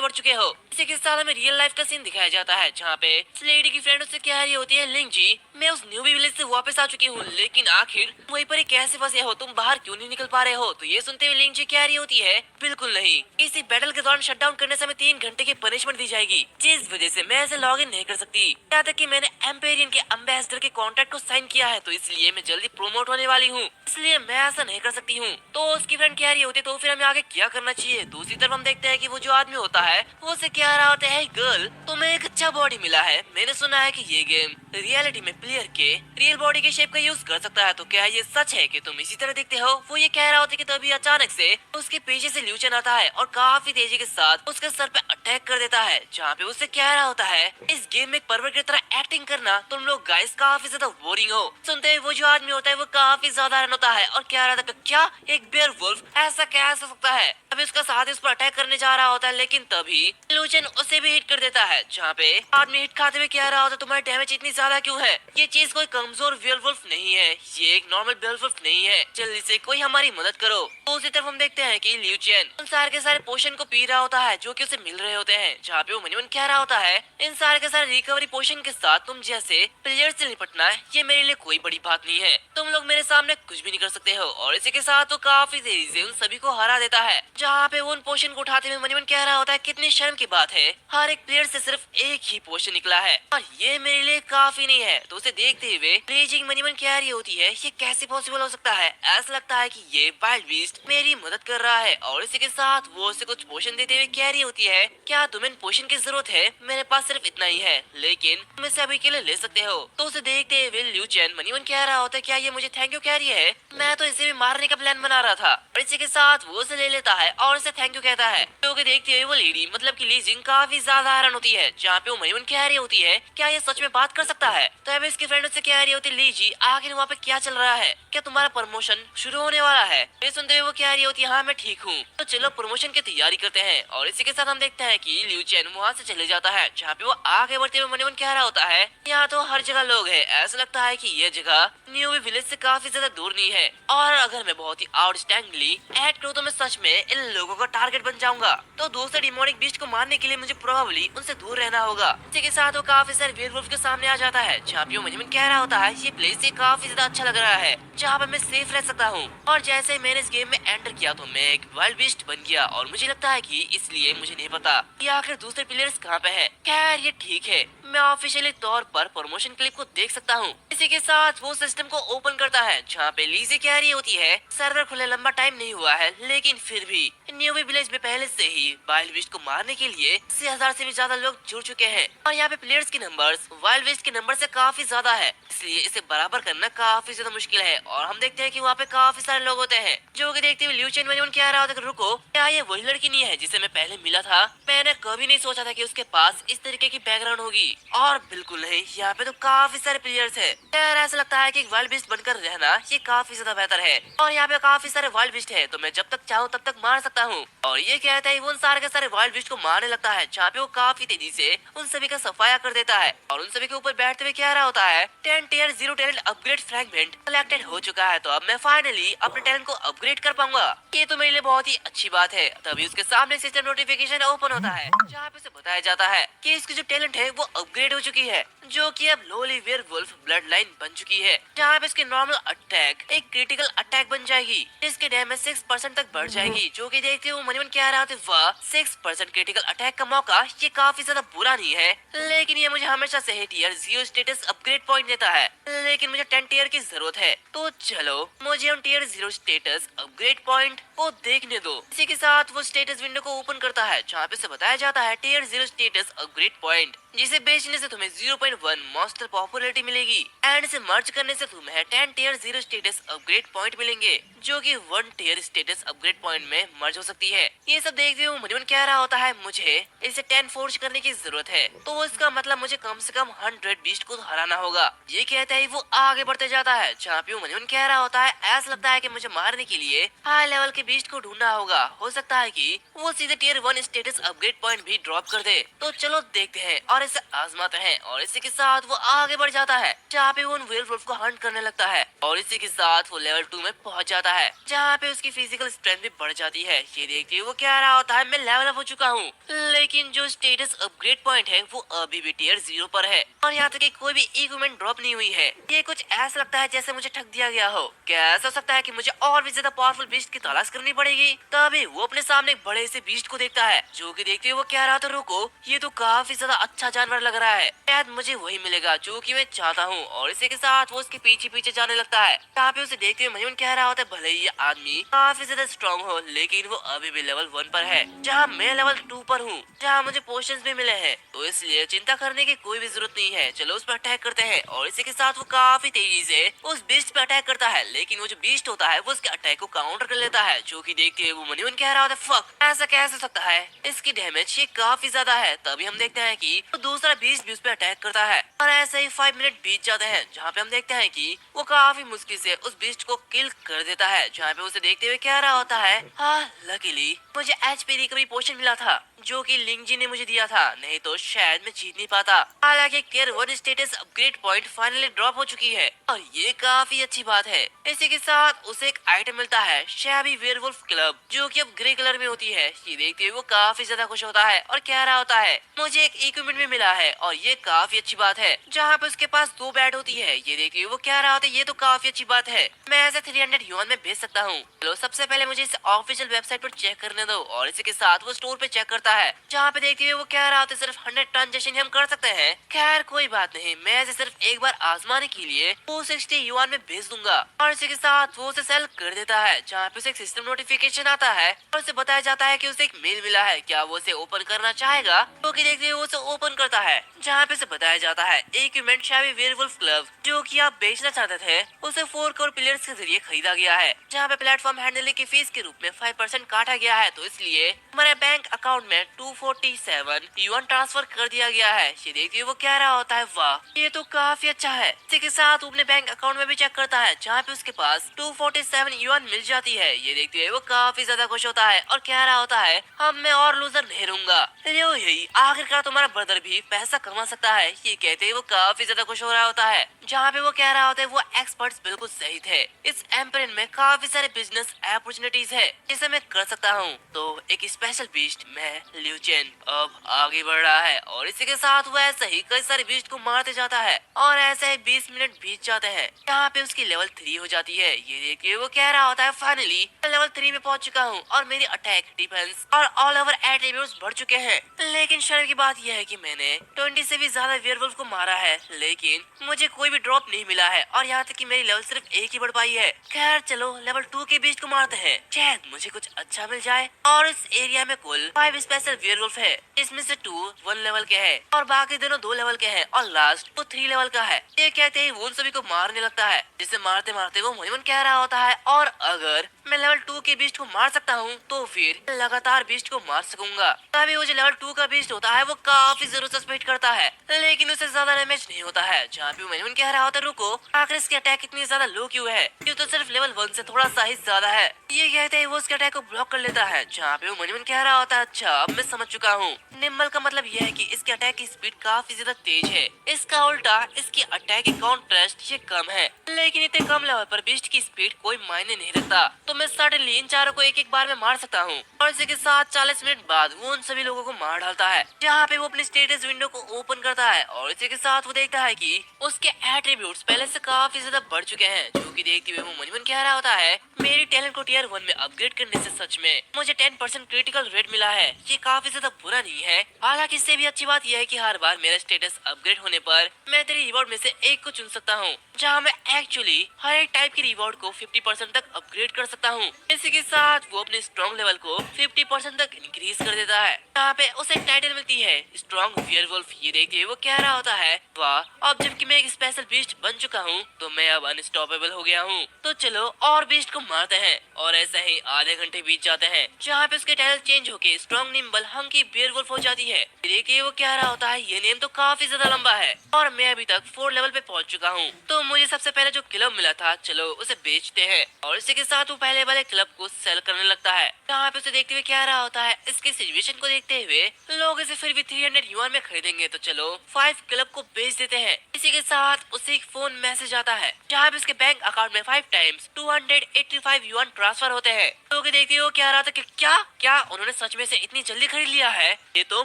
बढ़ चुके हो। इसी के साथ हमें रियल लाइफ का सीन दिखाया जाता है जहाँ पे उस लेडी की फ्रेंड उससे कह रही होती है, लिंग जी मैं उस न्यूबी विलेज से वापस आ चुकी हूँ, लेकिन आखिर वहीं पर ही कैसे फंसे हो? तुम बाहर क्यों नहीं निकल पा रहे हो? तो ये सुनते हुए लिंग जी कह रही होती है, बिल्कुल नहीं, इसी बैटल के दौरान शट डाउन करने से हमें 3 घंटे की पनिशमेंट दी जाएगी, जिस वजह से मैं ऐसे लॉग इन नहीं कर सकती। यहाँ तक कि मैंने एम्पेरियन के एम्बेसडर के कॉन्ट्रैक्ट को साइन किया है, तो इसलिए मैं जल्दी प्रोमोट होने वाली हूँ, इसलिए मैं ऐसा नहीं कर सकती हूँ। तो उसकी फ्रेंड कह रही होती है, तो फिर हमें आगे क्या करना चाहिए? दूसरी तरफ हम देखते हैं कि वो जो आदमी होता है वो उसे कह रहा होता है, गर्ल तुम्हें एक अच्छा बॉडी मिला है, मैंने सुना है कि ये गेम रियलिटी में प्लेयर के रियल बॉडी के शेप का यूज कर सकता है, तो क्या ये सच है कि तुम इसी तरह दिखते हो? वो ये कह रहा होता है कि तभी अचानक से उसके पीछे से ल्यूचन आता है और काफी तेजी के साथ उसके सर पे अटैक कर देता है, जहाँ पे उससे कह रहा होता है, इस गेम में एक परवर्ट की तरह एक्टिंग करना तुम लोग गाइस काफी ज्यादा बोरिंग हो। सुनते ही वो जो आदमी होता है वो काफी ज्यादा हैरान होता है और कह रहा था, क्या एक बेयर वुल्फ ऐसा कैसे हो सकता है? अभी उसका साथी उस पर अटैक करने जा रहा होता है, लेकिन तभी लूचन उसे भी हिट कर देता है, जहाँ पे आदमी हिट खाते हुए कह रहा होता है, तुम्हारी डैमेज इतनी ज्यादा क्यों है? ये चीज कोई कमजोर वेयरवुल्फ नहीं है, ये एक नॉर्मल वेयरवुल्फ नहीं है, जल्दी से कोई हमारी मदद करो। दूसरी तरफ हम देखते हैं कि ल्यूचन उन सारे के सारे पोशन को पी रहा होता है जो कि उसे मिल रहे होते हैं, जहाँ पे वो मनीमन कह रहा होता है, इन सारे के सारे रिकवरी पोशन के साथ तुम जैसे प्लेयर से निपटना है ये मेरे लिए कोई बड़ी बात नहीं है, तुम लोग मेरे सामने कुछ भी नहीं कर सकते हो। और इसी के साथ वो काफी तेजी से उन सभी को हरा देता है, जहाँ पे वो उन पोशन को उठाते हुए मनीमन कह रहा होता है, कितनी शर्म की बात है, हर एक प्लेयर से सिर्फ एक ही पोशन निकला है और ये मेरे लिए काफी नहीं है। तो उसे देखते हुए रेजिंग मनीमन कह रही होती है, ये कैसे पॉसिबल हो सकता है? ऐसा लगता है कि ये वाइल्ड बीस्ट मेरी मदद कर रहा है। और इसी के साथ वो उसे कुछ पोशन देते हुए कह रही होती है, क्या तुम्हें पोशन की जरूरत है? मेरे पास सिर्फ इतना ही है, लेकिन तुम इसे अभी के लिए ले सकते हो। तो उसे देखते हुए ल्यूचन मनीमन कह रहा होता है, क्या ये मुझे थैंक यू कह रही है? मैं तो इसे भी मारने का प्लान बना रहा था। और इसी के साथ वो उसे ले लेता है और उसे थैंक यू कहता है। तो देखते हुए वो लेडी मतलब की लीजिंग काफी ज्यादा हैरान होती है, जहाँ पे वो मनीमन कह रही होती है, क्या ये सच में बात कर सकता है? तो अब इसकी फ्रेंड उससे कह रही होती है, लीजी आखिर वहाँ पे क्या चल रहा है? क्या तुम्हारा प्रमोशन शुरू होने वाला है? ये सुनते हुए वो कह रही होती है, हाँ मैं ठीक हूँ, तो चलो प्रमोशन की तैयारी करते हैं। और इसी के साथ हम देखते हैं कि ल्यूचन वहाँ से चले जाता है, जहाँ पे वो आगे बढ़ते हुए मनीमन कह रहा होता है, यहाँ तो हर जगह लोग है, ऐसा लगता है कि ये जगह न्यूबी विलेज से काफी ज्यादा दूर नहीं है, और अगर मैं बहुत ही आउटस्टैंडिंगली एक्ट करूँ तो मैं सच में इन लोगों का टारगेट बन जाऊंगा। तो दूसरे डिमोनिक बीस्ट को मारने के लिए मुझे प्रोबेबली उनसे दूर रहना होगा। इसी के साथ वो काफी सारे वेयरवुल्फ के सामने आ जाता है, जहाँ पे वो मनीमन कह रहा होता है, ये प्लेस से काफी ज्यादा अच्छा लग रहा है, जहाँ पे मैं सेफ रह सकता हूँ। और जैसे ही मैंने इस गेम में एंटर किया तो मैं एक वाइल्ड बीस्ट बन गया, और मुझे लगता है कि इसलिए मुझे नहीं पता कि आखिर दूसरे प्लेयर्स कहाँ पे है। खैर ये ठीक है, मैं ऑफिशियली तौर पर प्रमोशन क्लिप को देख सकता हूँ। इसी के साथ वो सिस्टम को ओपन करता है, जहाँ पे लीजी कह रही होती है, सर्वर खुले लंबा टाइम नहीं हुआ है, लेकिन फिर भी न्यूबी विलेज में पहले से ही वाइल्ड बीस्ट को मारने के लिए 80,000 से भी ज्यादा लोग जुड़ चुके हैं, और यहाँ पे प्लेयर्स के नंबर्स वाइल्ड बीस्ट के नंबर से काफी ज्यादा है, इसलिए इसे बराबर करना काफी ज्यादा मुश्किल है। और हम देखते हैं कि वहाँ पे काफी सारे लोग होते हैं, जो कि देखते हुए ल्यूचन मनीमन कह रहा होता है, रुको क्या ये वही लड़की नहीं है जिसे मैं पहले मिला था? मैंने कभी नहीं सोचा था कि उसके पास इस तरीके की बैकग्राउंड होगी। और बिल्कुल नहीं, यहाँ पे तो काफी सारे प्लेयर्स है। यार ऐसा लगता है कि एक वाइल्ड बीस्ट बनकर रहना ये काफी ज्यादा बेहतर है, और यहाँ पे काफी सारे वाइल्ड बीस्ट है, तो मैं जब तक चाहूँ तब तक मार सकता हूँ। और ये कहता है वो उन सारे के सारे वाइल्ड बीस्ट को मारने लगता है, जहाँ पे वो काफी तेजी से उन सभी का सफाया कर देता है, और उन सभी के ऊपर बैठते हुए कह रहा होता है, 10 tier 0 talent upgrade fragment collected हो चुका है, तो अब मैं फाइनली अपने टैलेंट को अपग्रेड कर पाऊंगा। ये तो मेरे लिए बहुत ही अच्छी बात है। तभी उसके सामने सिस्टम नोटिफिकेशन ओपन होता है, जहाँ पे उसे बताया जाता है कि इसकी जो टैलेंट है वो अपग्रेड हो चुकी है, जो कि अब लोली वेयरवुल्फ ब्लड लाइन बन चुकी है, जहाँ पे इसकी नॉर्मल अटैक एक क्रिटिकल अटैक बन जाएगी, जिसके डैमेज 6% तक बढ़ जाएगी, जो कि देखते हुए मनीमन कह रहा था, वाह 6% क्रिटिकल अटैक का मौका ये काफी ज्यादा बुरा नहीं है, लेकिन ये मुझे हमेशा से टियर 0 स्टेटस अपग्रेड पॉइंट देता है, लेकिन मुझे 10 टियर की जरूरत है, तो चलो मुझे उन टियर 0 स्टेटस अपग्रेड पॉइंट को देखने दो। इसी के साथ वो स्टेटस विंडो को ओपन करता है, जहाँ पे से बताया जाता है टियर 0 स्टेटस अपग्रेड पॉइंट, जिसे बेचने से तुम्हें 0.1 मॉन्स्टर पॉपुलैरिटी मिलेगी, एंड इसे मर्ज करने से तुम्हें 10 टियर 0 स्टेटस अपग्रेड पॉइंट मिलेंगे, जो कि 1 टियर स्टेटस अपग्रेड पॉइंट में मर्ज हो सकती है। ये सब देखते हुए मनीमन कह रहा होता है, मुझे इसे 10 फोर्ज करने की जरूरत है, तो इसका मतलब मुझे कम से कम 100 बीस्ट को हराना होगा। ये कहता है वो आगे बढ़ते जाता है, जहाँ पे मनीमन कह रहा होता है, ऐसा लगता है कि मुझे मारने के लिए हाई लेवल के बीस्ट को ढूंढना होगा। हो सकता है कि वो सीधे टियर 1 स्टेटस अपग्रेड पॉइंट भी ड्रॉप कर दे। तो चलो देखते हैं और इसे आजमाते हैं। और इसी के साथ वो आगे बढ़ जाता है, जहाँ पे वो उन वेयरवुल्फ को हंट करने लगता है। और इसी के साथ वो लेवल 2 में पहुंच जाता है, जहाँ पे उसकी फिजिकल स्ट्रेंथ भी बढ़ जाती है। ये देखते हुए वो कह रहा होता है मैं लेवल अप हो चुका हूँ, लेकिन जो स्टेटस अपग्रेड पॉइंट है वो अभी भी टियर 0 पर है और यहाँ तक कि कोई भी इक्विपमेंट ड्रॉप नहीं हुई है। ये कुछ ऐसा लगता है जैसे मुझे ठग दिया गया हो। क्या ऐसा हो सकता है कि मुझे और भी ज्यादा पावरफुल बीस्ट की तलाश करनी पड़ेगी? तभी वो अपने सामने एक बड़े से बीस्ट को देखता है, जो कि देखते हुए वो कह रहा था रुको, ये तो काफी ज्यादा अच्छा जानवर लग रहा है, शायद मुझे वही मिलेगा जो कि मैं चाहता हूँ। और इसी के साथ वो उसके पीछे पीछे जाने लगता है। यहाँ पे उसे देखते हुए मयून कह रहा होता है भले ही ये आदमी काफी ज्यादा स्ट्रॉन्ग हो, लेकिन वो अभी भी लेवल 1 पर है, जहाँ मैं लेवल 2 पर हूँ, जहाँ मुझे पोशंस भी मिले हैं। तो इसलिए चिंता करने की कोई भी जरूरत नहीं है, चलो उस पर अटैक करते हैं। और इसी के साथ वो काफी तेजी से उस बीस्ट पे अटैक करता है, लेकिन वो जो बीस्ट होता है वो उसके अटैक को काउंटर कर लेता है, जो कि देखते हुए वो मयून कह रहा होता है फक, ऐसा कैसे हो सकता है, इसकी डैमेज ये काफी ज्यादा है। तभी हम देखते हैं कि वो दूसरा बीस्ट भी उस पे अटैक करता है और ऐसे ही 5 मिनट बीत जाते हैं, जहाँ पे हम देखते हैं कि वो काफी मुश्किल से उस बीस्ट को किल कर देता है। जहाँ पे उसे देखते हुए कह रहा होता है हाँ लकीली मुझे एचपी रिकवरी पोशन मिला था, जो कि लिंग जी ने मुझे दिया था, नहीं तो शायद मैं जीत नहीं पाता। हालांकि tier 1 status upgrade point finally drop हो चुकी है और ये काफी अच्छी बात है। इसी के साथ उसे एक आइटम मिलता है, शैबी वेयरवुल्फ क्लब, जो कि अब ग्रे कलर में होती है। ये देखते हुए वो काफी ज्यादा खुश होता है और कह रहा होता है मुझे एक इक्विपमेंट भी मिला है और ये काफी अच्छी बात है, जहाँ पे उसके पास 2 बैट होती है। ये देखते हुए वो कह रहा होता है ये तो काफी अच्छी बात है, मैं ऐसे 300 युआन में भेज सकता हूँ। चलो सबसे पहले मुझे इसे ऑफिशियल वेबसाइट पर चेक करने दो। और इसी के साथ वो स्टोर पे चेक करता है, जहाँ पे देखते हुए वो कह रहा होता है सिर्फ 100 ट्रांजेक्शन हम कर सकते हैं। खैर कोई बात नहीं, मैं इसे सिर्फ एक बार आजमाने के लिए 260 युआन में भेज दूंगा। और इसी के साथ वो उसे सेल कर देता है, जहाँ पे उसे एक सिस्टम नोटिफिकेशन आता है और उसे बताया जाता है कि उसे एक मेल मिला है, क्या वो उसे ओपन करना चाहेगा? तो कि देखते हुए वो उसे ओपन करता है, जहाँ पे उसे बताया जाता है इक्विपमेंट शैबी वेयरवुल्फ क्लब, जो कि आप बेचना चाहते थे, उसे 4 करोड़ प्लेयर्स के जरिए खरीदा गया है, जहाँ पे प्लेटफॉर्म हैंडलिंग की फीस के रूप में 5% काटा गया है। तो इसलिए हमारे बैंक अकाउंट में 247 युआन ट्रांसफर कर दिया गया है। ये देखिए वो कह रहा होता है वाह ये तो काफी अच्छा है। इसी के साथ वो अपने बैंक अकाउंट में भी चेक करता है, जहाँ पे उसके पास 247 युआन मिल जाती है। ये देखते हुए वो काफी ज्यादा खुश होता है और कह रहा होता है अब मैं और लूजर नहीं रहूंगा। लो यही आखिरकार तुम्हारा ब्रदर भी पैसा कमा सकता है। ये कहते ही वो काफी ज्यादा खुश हो रहा होता है, जहाँ पे वो कह रहा होता है वो एक्सपर्ट्स बिल्कुल सही थे, इस एम्पेरियन में काफी सारे बिजनेस अपॉर्चुनिटीज है जिसे मैं कर सकता हूँ। तो एक स्पेशल बीस्ट मैं ल्यूचेन अब आगे बढ़ रहा है और इसी के साथ वो ऐसे ही कई सारे बीस्ट को मारते जाता है और ऐसे ही 20 मिनट बीत जाते हैं, यहाँ पे उसकी लेवल 3 हो जाती है। ये देखिए वो कह रहा होता है फाइनली मैं लेवल 3 में पहुंच चुका हूँ और मेरी अटैक, डिफेंस और ऑल ओवर एट्रीब्यूट्स बढ़ चुके हैं। लेकिन शर्म की बात यह है कि मैंने 20 से भी ज्यादा वेयरवुल्फ को मारा है, लेकिन मुझे कोई भी ड्रॉप नहीं मिला है और यहाँ तक कि मेरी लेवल सिर्फ 1 ही बढ़ पाई है। खैर चलो लेवल 2 के बीस्ट को मारते हैं, शायद मुझे कुछ अच्छा मिल जाए। और इस एरिया में कुल 5 स्पेशल वेयरवुल्फ है, इसमें से 2 1 लेवल के हैं और बाकी दोनों 2 लेवल के हैं और लास्ट वो 3 लेवल का है। ये कहते ही वो उन सभी को मारने लगता है, जिसे मारते मारते वो मुझे कह रहा होता है और अगर मैं लेवल 2 के बीस्ट को मार सकता हूँ तो फिर लगातार बीस्ट को मार सकूंगा। तभी वो जो लेवल 2 का बीस्ट होता है वो काफी जरूर सस्पेक्ट करता है, लेकिन उसे ज्यादा डैमेज नहीं होता है। जहाँ पे मैंने कह रहा होता है रुको आखिर इसकी अटैक इतनी ज्यादा लो क्यों है, ये तो सिर्फ लेवल 1 से थोड़ा सा ही ज्यादा है। ये कहते ही वो उसके अटैक को ब्लॉक कर लेता है, जहाँ पे वो मनमन कह रहा होता है अच्छा अब मैं समझ चुका हूँ, निम्बल का मतलब यह है कि इसके अटैक की स्पीड काफी ज्यादा तेज है, इसका उल्टा इसकी अटैक की काउंटरेस्ट ये कम है। लेकिन इतने कम लेवल पर बीस्ट की स्पीड कोई मायने नहीं रखता, तो मैं सडनली इन चारों को एक एक बार में मार सकता हूँ। और इसी के साथ 40 मिनट बाद वो उन सभी लोगों को मार डालता है, जहाँ पे वो अपने स्टेटस विंडो को ओपन करता है और इसी के साथ वो देखता है कि उसके एट्रीब्यूट्स पहले से काफी ज्यादा बढ़ चुके हैं, जो कि देखते हुए वो मन कह रहा होता है मेरी टैलेंट को टियर 1 में अपग्रेड करने से सच में मुझे 10% क्रिटिकल रेट मिला है, ये काफी ज्यादा बुरा नहीं है। हालांकि इससे भी अच्छी बात यह है कि हर बार मेरा स्टेटस अपग्रेड होने पर मैं तेरे रिवॉर्ड में से एक को चुन सकता हूँ, जहाँ मैं एक्चुअली हर एक टाइप के रिवॉर्ड को 50% तक अपग्रेड कर सकता हूँ। इसी के साथ वो अपने स्ट्रॉन्ग लेवल को 50% तक इंक्रीज कर देता है, जहाँ पे उसे टाइटल मिलती है स्ट्रॉन्ग वेयरवुल्फ। ये देखते हुए वो कह रहा होता है वाह अब जबकि मैं एक स्पेशल बीस्ट बन चुका हूँ तो मैं अब अनस्टॉपेबल हो गया हूँ। तो चलो और बीस्ट को मारते हैं और ऐसे ही आधे घंटे बीत जाते हैं, जहाँ पे उसके टाइटल चेंज होके स्ट्रॉन्ग नेम सिंबल हंकी बेयरवुल्फ हो जाती है। देखिए वो कह रहा होता है ये नेम तो काफी ज्यादा लंबा है और मैं अभी तक 4 लेवल पे पहुंच चुका हूँ, तो मुझे सबसे पहले जो क्लब मिला था चलो उसे बेचते हैं। और इसी के साथ वो पहले वाले क्लब को सेल करने लगता है। यहाँ पे उसे देखते हुए कह रहा होता है इसकी सिचुएशन को देखते हुए लोग इसे फिर भी 300 युआन में खरीदेंगे, तो चलो 5 क्लब को बेच देते हैं। इसी के साथ उसे एक फोन मैसेज आता है जहाँ पे उसके बैंक अकाउंट में 5 टाइम्स 285 युआन ट्रांसफर होते हैं। लोग देखते हुए कह रहा था कि क्या क्या उन्होंने सच में से इतनी जल्दी खरीद लिया है, ये तो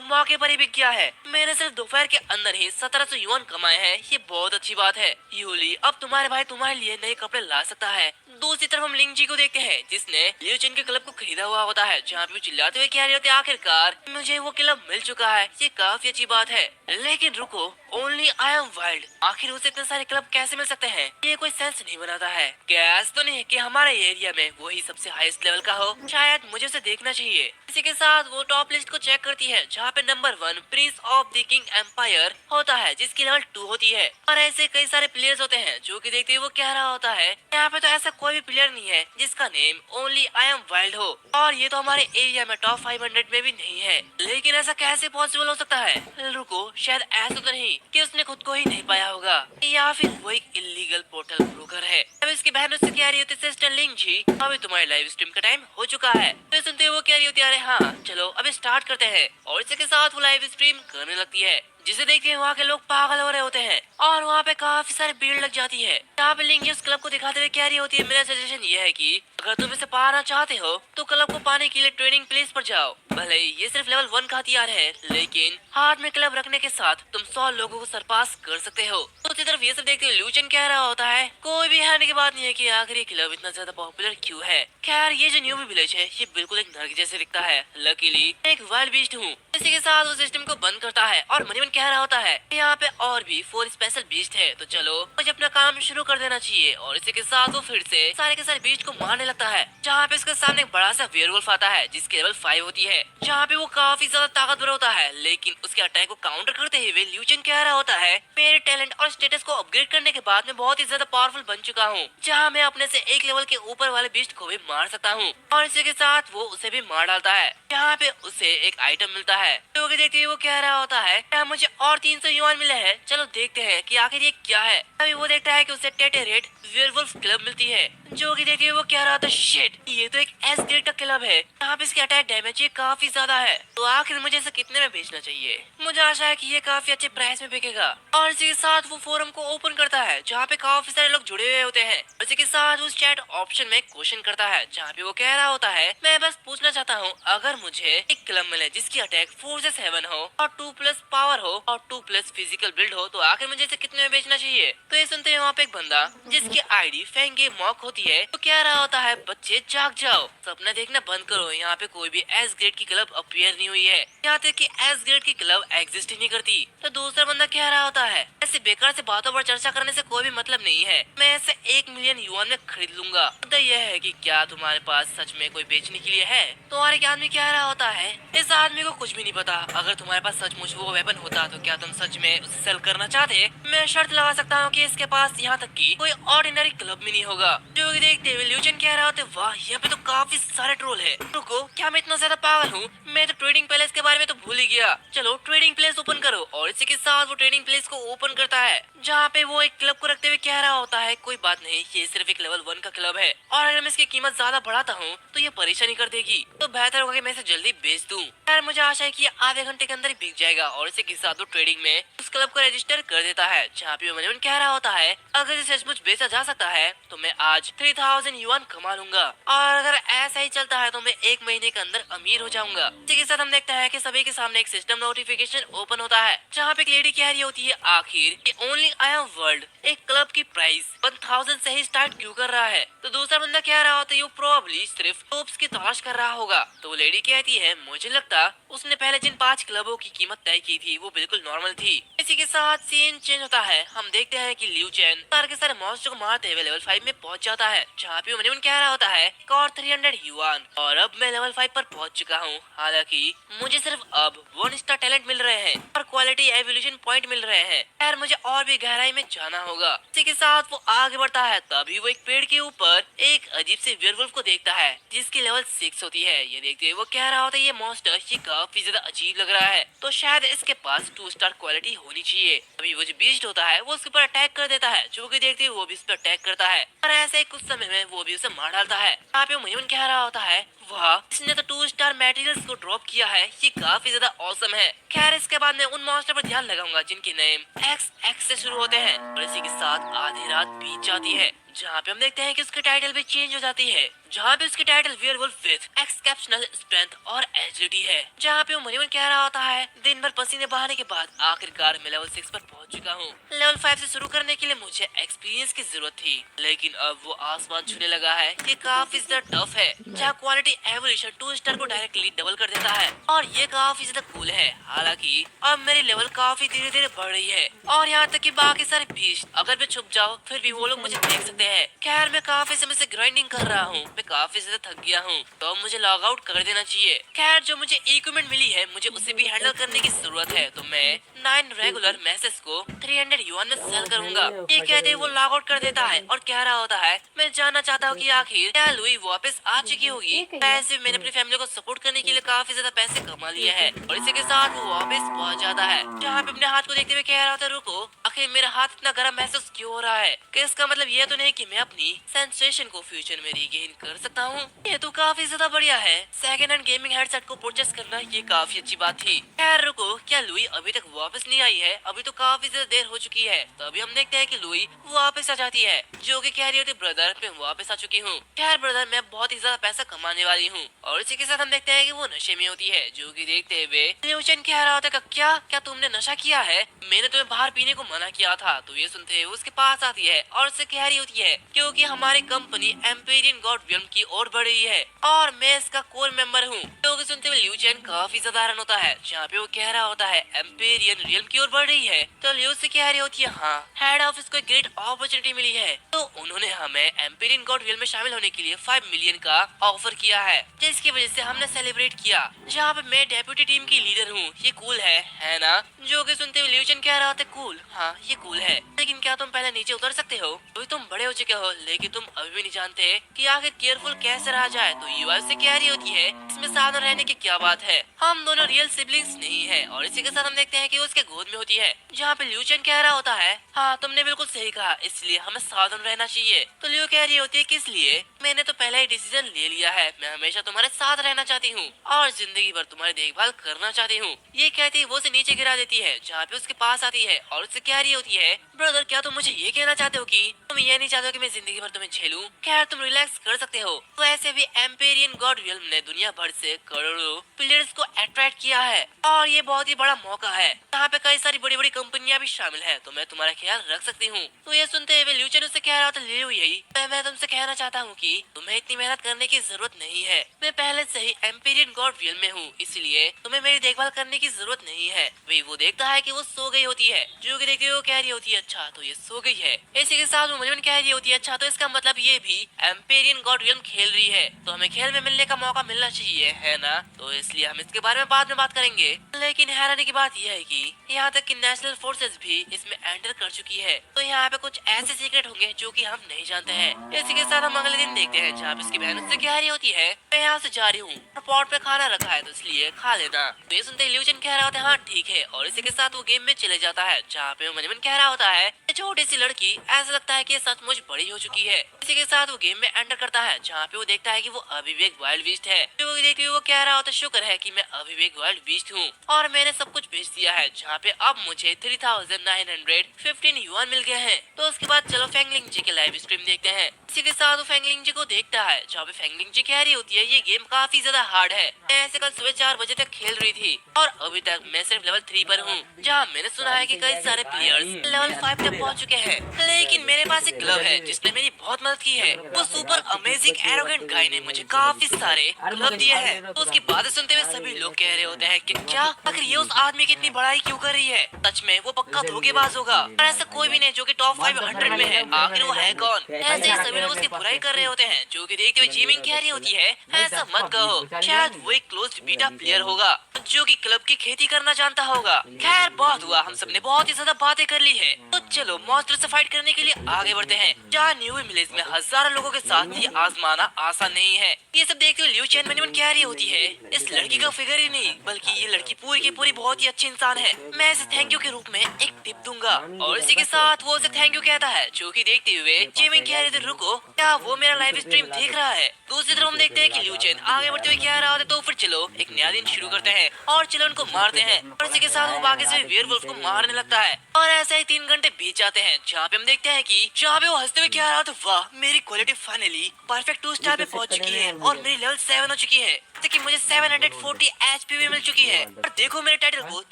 मौके पर ही बिक गया है। मैंने सिर्फ दोपहर के अंदर ही 1700 युआन कमाए हैं, ये बहुत अच्छी बात है। यूली अब तुम्हारे भाई तुम्हारे लिए नए कपड़े ला सकता है। दूसरी तरफ हम लिंग जी को देखते हैं जिसने लिu चेन के क्लब को खरीदा हुआ होता है, जहाँ पे वो चिल्लाते हुए कह रहे होते हैं आखिरकार मुझे वो क्लब मिल चुका है, ये काफी अच्छी बात है। लेकिन रुको, ओनली आई एम वाइल्ड, आखिर उसे इतने सारे क्लब कैसे मिल सकते हैं? ये कोई सेंस नहीं बनाता है। गैस तो नहीं है कि हमारे एरिया में वही सबसे हाईएस्ट लेवल का हो, शायद मुझे उसे देखना चाहिए। इसी के साथ वो टॉप लिस्ट को चेक करती है जहाँ पे number 1 prince of the king empire होता है जिसकी लेवल 2 होती है। और ऐसे कई सारे प्लेयर्स होते हैं जो कि देखते हुए वो कह रहा होता है यहाँ पे तो ऐसा कोई भी प्लेयर नहीं है जिसका name only I am wild हो, और ये तो हमारे एरिया में टॉप 500 में भी नहीं है। लेकिन ऐसा कैसे पॉसिबल हो सकता है? रुको, शायद ऐसा तो नहीं कि उसने खुद को ही नहीं पाया होगा, या फिर वो एक इलीगल पोर्टल ब्रोकर है। अब इसकी बहन उससे कह रही होती है सिस्टर लिंग जी अभी तुम्हारी लाइव स्ट्रीम का टाइम हो चुका है। तो सुनते हुए वो कह रही होती है अरे हाँ चलो अभी स्टार्ट करते हैं। और इसी के साथ वो लाइव स्ट्रीम करने लगती है जिसे देख के वहाँ के लोग पागल हो रहे होते हैं और वहाँ पे काफी सारी भीड़ लग जाती है। यहाँ पे लिंग उस क्लब को दिखाते हुए कह रही होती है मेरा सजेशन ये है कि अगर तुम इसे पाना चाहते हो तो क्लब को पाने के लिए ट्रेनिंग प्लेस पर जाओ। भले ये सिर्फ लेवल 1 का हथियार है लेकिन हाथ में क्लब रखने के साथ तुम 100 लोगों को सरपास कर सकते हो। दूसरी तरफ ये सब देखते हुए लिu चेन कह रहा होता है कोई भी हैरानी की बात नहीं है कि आखिर ये क्लब इतना ज्यादा पॉपुलर क्यों है। खैर ये जो न्यू विलेज है ये बिल्कुल एक नर्क जैसे दिखता है, लकीली एक वाइल्ड बीस्ट हूँ। इसी के साथ उस सिस्टम को बंद करता है और मनीमन कह रहा होता है यहाँ पे और भी 4 स्पेशल बीस्ट है, तो चलो मुझे अपना काम शुरू कर देना चाहिए। और इसी के साथ वो फिर से सारे के सारे बीस्ट को मारने लगता है जहाँ पे इसके सामने एक बड़ा सा वेयरवुल्फ आता है जिसकी लेवल 5 होती है, जहाँ पे वो काफी ज्यादा ताकतवर होता है। लेकिन उसके अटैक को काउंटर करते हुए लिu चेन कह रहा होता है मेरे टैलेंट और स्टेटस को अपग्रेड करने के बाद मैं बहुत ही ज्यादा पावरफुल बन चुका हूँ, जहाँ मैं अपने से एक लेवल के ऊपर वाले बीस्ट को भी मार सकता हूँ। और इसी के साथ वो उसे भी मार डालता है, यहाँ पे उसे एक आइटम मिलता है। तो देखते हुए वो कह रहा होता है क्या मुझे और 300 युआन मिले हैं, चलो देखते हैं कि आखिर ये क्या है। अभी वो देखता है कि उसे टेटेरेट वेयरवुल्फ क्लब मिलती है, जो कि देखते हुए वो कह रहा था शिट ये तो एक एस ग्रेड का क्लब है, यहाँ पे इसकी अटैक डैमेज ये काफी ज्यादा है, तो आखिर मुझे इसे कितने में बेचना चाहिए? मुझे आशा है कि ये काफी अच्छे प्राइस में बिकेगा। और इसी के साथ वो फोरम को ओपन करता है जहाँ पे काफी सारे लोग जुड़े हुए होते हैं। इसी के साथ उस चैट ऑप्शन में क्वेश्चन करता है जहाँ पे वो कह रहा होता है मैं बस पूछना चाहता हूँ अगर मुझे एक क्लब मिले जिसकी अटैक 4 से 7 हो और 2+ पावर हो और 2+ फिजिकल बिल्ड हो, तो आखिर मुझे इसे कितने में बेचना चाहिए? तो ये सुनते हैं वहाँ पे एक बंदा जिसकी आईडी फेंगे मॉक होती है तो कह रहा होता है बच्चे जाग जाओ, सपना देखना बंद करो, यहाँ पे कोई भी एस ग्रेड की क्लब अपीयर नहीं हुई है, यहाँ तक कि एस ग्रेड की क्लब एग्जिस्ट ही नहीं करती। तो दूसरा बंदा कह रहा होता है ऐसे बेकार से बातों पर चर्चा करने से कोई भी मतलब नहीं है, मैं इसे 1 मिलियन युआन में खरीद लूंगा। मुद्दा यह है कि क्या तुम्हारे पास सच में कोई बेचने के लिए है? तो और एक आदमी कह रहा होता है इस आदमी को कुछ भी नहीं पता, अगर तुम्हारे पास सचमुच वो वेपन होता तो क्या तुम सच में उसे सेल करना चाहते? मैं शर्त लगा सकता हूँ कि इसके पास यहाँ तक कि कोई ऑर्डिनरी क्लब भी नहीं होगा। जो कि देखते हुए लिu चेन कह रहा होता है वाह यहाँ पे तो काफी सारे ट्रोल है, रुको क्या मैं इतना ज्यादा पागल हूँ, मैं तो ट्रेडिंग पैलेस के बारे में तो भूल ही गया, चलो ट्रेडिंग प्लेस ओपन करो। और इसी के साथ वो ट्रेडिंग प्लेस को ओपन करता है जहाँ पे वो एक क्लब को रखते हुए कह रहा होता है कोई बात नहीं ये सिर्फ एक लेवल 1 का क्लब है और अगर मैं इसकी कीमत ज्यादा बढ़ाता हूँ तो ये परेशानी कर देगी, तो बेहतर होगा कि मैं इसे जल्दी बेच दूं। यार मुझे आशा है कि ये आधे घंटे के अंदर ही बिक जाएगा। और इसी के साथ वो ट्रेडिंग में उस क्लब को रजिस्टर कर देता है जहाँ पे मनीमन कह रहा होता है अगर इसे सचमुच बेचा जा सकता है तो मैं आज 3000 युआन कमा लूंगा और अगर ऐसा ही चलता है तो मैं 1 महीने के अंदर अमीर हो जाऊंगा। इसी के साथ हम देखते हैं कि सभी के सामने एक सिस्टम नोटिफिकेशन ओपन होता है जहाँ पे एक लेडी कह रही होती है आखिर ओनली आई एम वर्ल्ड एक क्लब की प्राइस 1000 से ही स्टार्ट क्यों कर रहा है? तो दूसरा बंदा कह रहा होता है यू प्रोबेबली सिर्फ टॉप्स की तलाश कर रहा होगा। तो वो लेडी कहती है मुझे लगता उसने पहले जिन 5 क्लबों की कीमत तय की थी वो बिल्कुल नॉर्मल थी। इसी के साथ सीन चेंज होता है, हम देखते हैं कि लिu चेन सारे के सारे मॉन्स्टर को मारते हुए लेवल 5 में पहुंच जाता है जहाँ पे मनीमन कह रहा होता है और 300 युआन और अब मैं लेवल 5 पर पहुंच चुका हूँ। हालांकि मुझे सिर्फ अब 1 स्टार टैलेंट मिल रहे हैं और क्वालिटी एवोल्यूशन पॉइंट मिल रहे हैं। यार मुझे और भी गहराई में जाना होगा। इसी के साथ वो आगे बढ़ता है, तभी वो एक पेड़ के ऊपर एक अजीब से वेयरवुल्फ को देखता है जिसकी लेवल 6 होती है। ये देखते हुए वो कह रहा होता है ये मॉन्स्टर ये काफी ज्यादा अजीब लग रहा है, तो शायद इसके पास 2 स्टार क्वालिटी होनी चाहिए। अभी वो जो बीस्ट होता है वो उसके ऊपर अटैक कर देता है, जो कि देखते हुए वो भी इस पर अटैक करता है और ऐसे ही कुछ समय में वो भी उसे मार डालता है। यहाँ पे मुझे कह रहा होता है वाह, इसने तो 2 स्टार मटेरियल्स को ड्रॉप किया है, ये काफी ज्यादा औसम है। खैर इसके बाद मैं उन मॉन्स्टर पर ध्यान लगाऊंगा जिनके नेम एक्स से शुरू होते हैं। और इसी के साथ आधी रात बीत जाती है, जहाँ पे हम देखते हैं कि उसकी टाइटल भी चेंज हो जाती है, जहाँ पे उसकी title werewolf with exceptional strength और एजिलिटी है। जहाँ पे वो मनीमन कह रहा होता है दिन भर पसीने बहाने के बाद आखिरकार मैं लेवल 6 पर पहुँच चुका हूँ। लेवल 5 से शुरू करने के लिए मुझे एक्सपीरियंस की जरूरत थी, लेकिन अब वो आसमान छूने लगा है। ये काफी ज्यादा टफ है, जहाँ क्वालिटी एवोल्यूशन 2 स्टार को डायरेक्टली डबल कर देता है और ये काफी ज्यादा कूल है। हालांकि अब मेरी लेवल काफी धीरे धीरे बढ़ रही है और यहाँ तक कि बाकी सारे बीस्ट अगर मैं छुप जाऊँ फिर भी वो लोग मुझे देख सकते हैं। खैर मैं काफी समय से ग्राइंडिंग कर रहा हूँ, मैं काफी ज्यादा थक गया हूँ, तो मुझे लॉग आउट कर देना चाहिए। खैर जो मुझे इक्विपमेंट मिली है मुझे उसे भी हैंडल करने की जरूरत है, तो मैं 9 रेगुलर मैसेज को 300 युआन में सेल करूंगा। ये कहते ही वो लॉग आउट कर देता है और कह रहा होता है मैं जानना चाहता हूँ कि आखिर क्या लुई वापस आ चुकी होगी। वैसे मैंने अपनी फैमिली को सपोर्ट करने के लिए काफी ज्यादा पैसे कमा लिए हैं और इसी के साथ वो वापस पहुंच जाता है, जहाँ पे अपने हाथ को देखते हुए कह रहा था रुको, आखिर मेरा हाथ इतना गर्म महसूस क्यों हो रहा है? कि इसका मतलब ये तो नहीं कि मैं अपनी सेंसेशन को फ्यूचर में रीगेन कर सकता हूँ। ये तो काफी ज्यादा बढ़िया है। सेकंड हैंड गेमिंग हेडसेट को परचेस करना ये काफी अच्छी बात थी। खैर रुको, क्या लुई अभी तक वापस नहीं आई है? अभी तो काफी ज्यादा देर हो चुकी है। तो अभी हम देखते हैं कि लुई वापस आ जाती है, जो कि कह रही होती ब्रदर मैं वापस आ चुकी हूँ। खैर ब्रदर मैं बहुत ही ज्यादा पैसा कमाने वाली हूँ। और इसी के साथ हम देखते हैं कि वो नशे में होती है, जो कि देखते हुए ल्यूचन कह रहा होता है क्या क्या तुमने नशा किया है? मैंने तुम्हें बाहर पीने को मना किया था। तो ये सुनते हुए उसके पास आती है और उससे कह रही होती है क्योंकि हमारी कंपनी एम्पेरियन गॉड रियल्म की ओर बढ़ रही है और मैं इसका कोर मेंबर हूँ। तो सुनते हुए ल्यूचन काफी ज्यादा हैरान होता है, जहाँ पे वो कह रहा होता है एम्पेरियन रियल्म की ओर बढ़ रही है। तो ल्यू से कह रही होती है हाँ, हेड ऑफिस को ग्रेट अपॉर्चुनिटी मिली है, तो उन्होंने हमें एम्पेरियन गॉड रियल्म में शामिल होने के लिए 5 मिलियन का ऑफर किया है, जिसकी वजह से हमने सेलिब्रेट किया, जहाँ पे मैं डेप्यूटी टीम की लीडर हूँ। ये कूल है ना? जो कि सुनते हुए ल्यूचन कह रहा होता है कूल, हाँ ये कूल है, लेकिन क्या तुम पहले नीचे उतर सकते हो? तो तुम बड़े हो चुके हो, लेकिन तुम अभी भी नहीं जानते कि आखिर केयरफुल कैसे रहा जाए। तो युवा से कह रही होती है इसमें सावधान रहने की क्या बात है, हम दोनों रियल सिबलिंग्स नहीं है। और इसी के साथ हम देखते हैं कि उसके गोद में होती है, जहाँ पे ल्यूचन कह रहा होता है हाँ तुमने बिल्कुल सही कहा, इसलिए हमें सावधान रहना चाहिए। तो ल्यू कह रही होती है किस लिए? मैंने तो पहले ही डिसीजन ले लिया है, मैं हमेशा तुम्हारे साथ रहना चाहती हूँ और जिंदगी भर तुम्हारी देखभाल करना चाहती हूँ। ये कहती है वो उसे नीचे गिरा देती है, जहाँ पे उसके पास आती है और उससे कह रही होती है ब्रदर क्या तुम मुझे ये कहना चाहते हो कि तुम ये नहीं चाहते हो कि मैं जिंदगी भर तुम्हें झेलूं? खैर तुम रिलैक्स कर सकते हो। तो ऐसे भी एम्पेरियन गॉड रियल्म ने दुनिया भर से करोड़ों प्लेयर्स को अट्रैक्ट किया है और ये बहुत ही बड़ा मौका है, यहाँ पे कई सारी बड़ी बड़ी कंपनियां भी शामिल है, तो मैं तुम्हारा ख्याल रख सकती हूँ। तो ये सुनते हुए ल्यूचन उससे कह रहा था लियो यही मैं तुमसे कहना चाहता हूँ कि तुम्हें इतनी मेहनत करने की जरूरत नहीं है, मैं पहले से ही एम्पेरियन गॉड रियल्म में हूँ, इसलिए तुम्हें मेरी देखभाल करने की जरूरत नहीं है। वही वो देखता है कि वो सो गई होती है, जो कि देखते हुए वो कह रही होती है अच्छा तो ये सो गई है। इसी के साथ वो मजनून कह रही होती है अच्छा तो इसका मतलब ये भी एम्पेरियन गॉड रियल्म खेल रही है, तो हमें खेल में मिलने का मौका मिलना चाहिए है ना? तो इसलिए हम इसके बारे में बाद में बात करेंगे। लेकिन हैरानी की बात यह है कि यहाँ तक कि नेशनल फोर्सेस भी इसमें एंटर कर चुकी है, तो यहाँ पे कुछ ऐसे सीक्रेट होंगे जो कि हम नहीं जानते हैं। इसी के साथ हम अगले दिन देखते हैं, जहाँ पे इसकी बहन उससे कह रही होती है मैं यहाँ से जा रही हूँ, पॉट पे खाना रखा है तो इसलिए खा लेना। तो ये सुनते ल्यूचन कह रहा होता है हाँ ठीक है, और इसी के साथ वो गेम में चले जाता है, जहाँ पे मनमन कह रहा होता है छोटी सी लड़की ऐसा लगता है कि सचमुच बड़ी हो चुकी है। इसी के साथ वो गेम में एंटर करता है, जहाँ पे वो देखता है कि वो अभी भी एक वाइल्ड बीस्ट है। जो देखते हुए वो कह रहा होता है शुक्र है कि मैं अभी भी एक वाइल्ड बीस्ट हूँ और मैंने सब कुछ बेच दिया है, जहाँ पे अब मुझे 3915 युआन मिल गए हैं। तो उसके बाद चलो फेंगलिंग जी के लाइव स्ट्रीम देखते हैं। इसी के साथ वो फेंगलिंग जी को देखता है, जहाँ पे फेंगलिंग जी कह रही होती है ये गेम काफी ज्यादा हार्ड है, मैं ऐसे कल सुबह 4 बजे तक खेल रही थी और अभी तक मैं सिर्फ लेवल 3 पर हूँ, जहाँ मैंने सुना है कि कई सारे प्लेयर्स लेवल 5 तक पहुंच चुके हैं, लेकिन मेरे पास एक ग्लव है जिसने मेरी बहुत मदद की है। वो सुपर अमेजिंग एरोगेंट गाय ने मुझे काफी सारे ग्लव दिए हैं। तो उसकी बातें सुनते हुए सभी लोग कह रहे होते हैं कि क्या आखिर ये उस आदमी की इतनी बड़ाई क्यों कर रही है? सच में वो पक्का धोखेबाज होगा और ऐसा कोई भी नहीं जो कि टॉप 500 में है। आखिर वो है कौन? ऐसे ही सभी लोग उसकी बुराई कर रहे होते हैं, जो कि देखते हुए जीमिंग कह रही होती है ऐसा मत कहो, शायद वो एक क्लोज्ड बीटा प्लेयर होगा जो कि क्लब की खेती करना जानता होगा। खैर बहुत हुआ, हम सबने बहुत ही ज्यादा बातें कर ली है, तो चलो मॉन्स्टर से फाइट करने के लिए आगे बढ़ते हैं। जहाँ न्यू विलेज में हजारों लोगों के साथ ये आजमाना आसान नहीं है। ये सब देखते हुए लियू चैन मन कह रही होती है इस लड़की का फिगर ही नहीं बल्कि ये लड़की पूरी की पूरी बहुत ही अच्छी इंसान है। मैं इसे थैंक यू के रूप में एक टिप दूंगा। और इसी के साथ वो उसे थैंक यू कहता है, जो कि देखते हुए जिमिंग कह रहे थे रुको, क्या वो मेरा लाइव स्ट्रीम देख रहा है? दूसरी तरफ हम देखते हैं कि लियू चैन आगे बढ़ते हुए कह रहा होता है तो फिर चलो एक नया दिन शुरू करते हैं और चलो उनको मारते हैं। और इसी के साथ वो बाकी से वेयरवुल्फ को मारने लगता है और ऐसे ही 3 घंटे बीत जाते हैं, जहाँ पे हम देखते हैं कि जहाँ पे वो हंसते हुए कह रहा था वाह मेरी क्वालिटी फाइनली परफेक्ट 2 स्टार पे पहुंच चुकी है और मेरी लेवल 7 हो चुकी है, जैसे कि मुझे 740 एचपी भी मिल चुकी है। और देखो मेरे टाइटल को